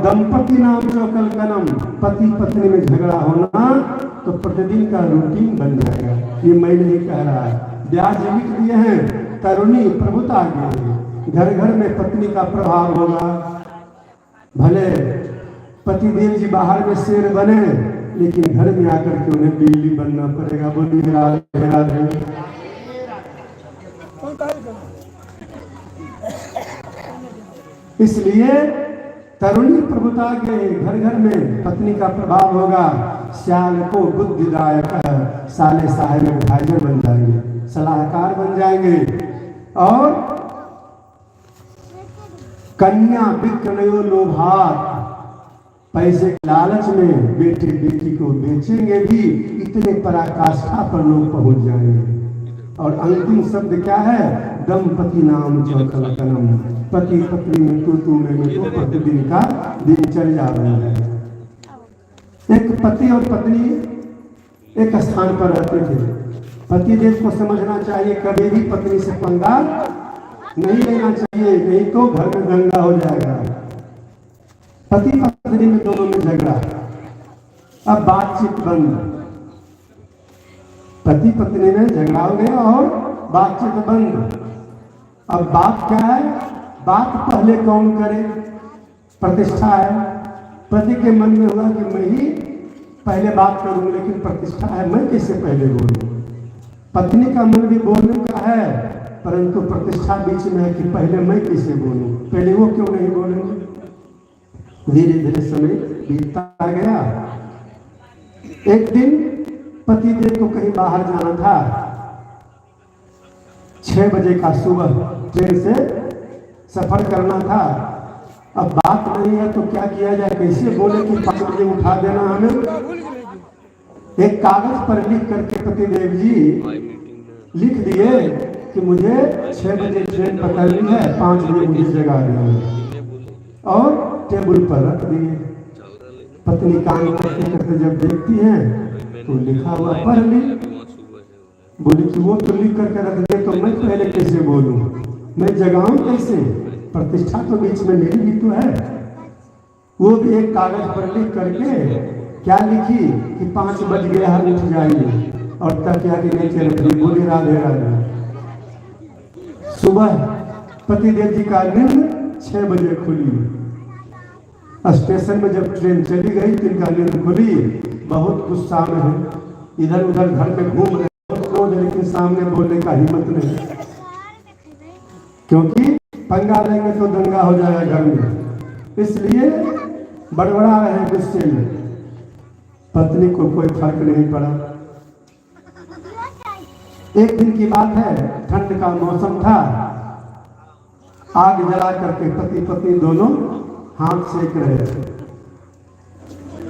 दंपति नाम चौकल कलम, पति पत्नी में झगड़ा होना तो प्रतिदिन का रूटीन बन जाएगा। ये मैं नहीं कह रहा है, व्यास जी लिख दिए हैं। तरुणी प्रभुता के घर घर में पत्नी का प्रभाव होगा। भले पतिदेव जी बाहर में शेर बने, लेकिन घर में आकर के उन्हें बिल्ली बनना पड़ेगा। बोलिए राधे राधे। इसलिए तरुणी प्रभुता के घर घर में पत्नी का प्रभाव होगा। श्याल को बुद्धिदायक साले साहेब एडवाइजर बन जाएंगे, सलाहकार बन जाएंगे। और कन्या विक्रयो लोभात, पैसे के लालच में बेटे बेटी को बेचेंगे भी, इतने पराकाष्ठा पर लोग पहुंच जाएंगे। और अंतिम शब्द क्या है? दंपति नाम चौकल कलम, पति पत्नी में तू में तो प्रतिदिन का दिनचर्या बन है। एक पति और पत्नी एक स्थान पर रहते थे। पतिदेव को समझना चाहिए कभी भी पत्नी से पंगा नहीं लेना चाहिए, नहीं तो घर में दंगा हो जाएगा। पति पत्नी में दोनों में झगड़ा, अब बातचीत बंद। पति पत्नी में झगड़ा हो गया और बातचीत बंद। अब बात क्या है? बात पहले कौन करे? प्रतिष्ठा है। पति के मन में हुआ कि मैं ही पहले बात करूं, लेकिन प्रतिष्ठा है, मैं कैसे पहले बोलूं? पत्नी का मन भी बोलने का है, परंतु प्रतिष्ठा बीच में है कि पहले मैं कैसे बोलूं, पहले वो क्यों नहीं बोलेंगे? धीरे धीरे समय बीतता गया। एक दिन पतिदेव को कहीं बाहर जाना था। 6 बजे का सुबह ट्रेन से सफर करना था। अब बात नहीं है तो क्या किया जाए, कैसे बोले कि 5 बजे उठा देना हमें? एक कागज पर लिख करके पतिदेव जी लिख दिए कि मुझे 6 बजे ट्रेन पकड़नी है, 5 बजे मुझे जगा देना, और टेबल पर रख दिए। पत्नी काम करते करते जब देखती है तो लिखा हुआ पढ़ ली। बोली कि वो तो लिख करके रख दे, तो मैं पहले कैसे बोलूं, मैं जगाऊं कैसे? प्रतिष्ठा तो बीच में मेरी भी तो है। वो भी एक कागज पर लिख करके क्या लिखी कि 5 बज गया है, उठ जाइए, और तकिया के नीचे रख दी। बोली राधे राधे। सुबह पतिदेव जी का नींद 6 बजे खुली। स्टेशन में जब ट्रेन चली गई, तिनका नींद खुली, बहुत गुस्सा में है, इधर उधर घर में घूम रहे, लेकिन सामने बोलने का हिम्मत नहीं, क्योंकि पंगा लेंगे तो दंगा हो जाएगा घर में। इसलिए बड़बड़ा रहे गुस्से में। पत्नी को कोई फर्क नहीं पड़ा। एक दिन की बात है, ठंड का मौसम था। आग जला करके पति पत्नी दोनों हाथ सेक रहे थे,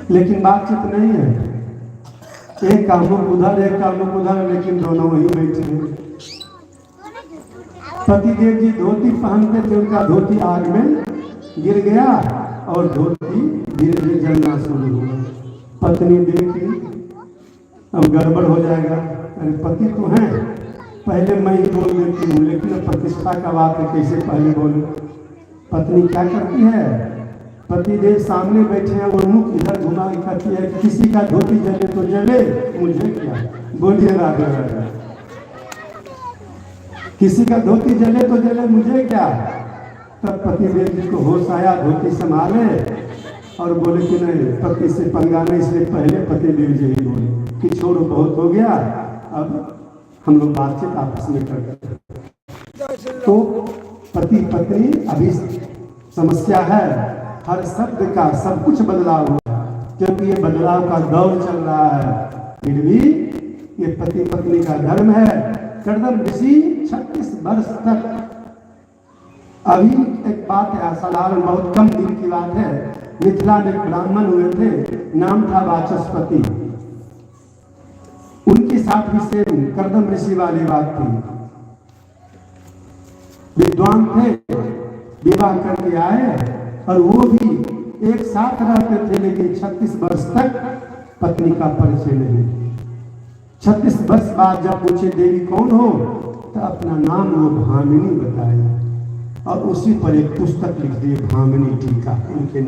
लेकिन बातचीत नहीं है। एक का मुख उधर, एक का मुख उधर, लेकिन दोनों वहीं बैठे हैं। पतिदेव जी धोती पहनते थे, उनका धोती आग में गिर गया और धोती धीरे धीरे जलना शुरू हुआ। पत्नी देखी, अब गड़बड़ हो जाएगा। अरे पति तो हैं, पहले मैं ही बोल देती हूँ, लेकिन प्रतिष्ठा का बात है, कैसे पहले बोलूं? पत्नी क्या करती है? पतिदेव सामने बैठे हैं, वो मुख इधर घुमा के कहती है, किसी का धोती जले तो जले, मुझे क्या? बोलिए राधे राधे। किसी का धोती जले तो जले, मुझे क्या? तब पतिदेव जी को होश आया, धोती संभाले और बोले कि नहीं, पति से पंगा नहीं, इसलिए पहले पतिदेव जी ही बोले कि छोड़ो, बहुत हो गया, अब हम लोग बातचीत आपस में करते हैं। तो पति पत्नी अभी समस्या है, हर शब्द का सब कुछ बदलाव हुआ, क्योंकि ये बदलाव का दौर चल रहा है। फिर भी ये पति पत्नी का धर्म है। कर्दम ऋषि 36 वर्ष तक, अभी एक बात है, साधारण बहुत कम दिन की बात है, मिथिला में ब्राह्मण हुए थे, नाम था वाचस्पति। उनके साथ भी सेम कर्दम ऋषि वाली बात थी। विद्वान थे, विवाह करके आए और वो भी एक साथ रहते थे, लेकिन 36 वर्ष तक पत्नी का परिचय नहीं। 36 वर्ष बाद जब पूछे देवी कौन हो, तो अपना नाम वो भामिनी बताया और उसी पर एक पुस्तक लिख दिए, भामिनी टीका उनके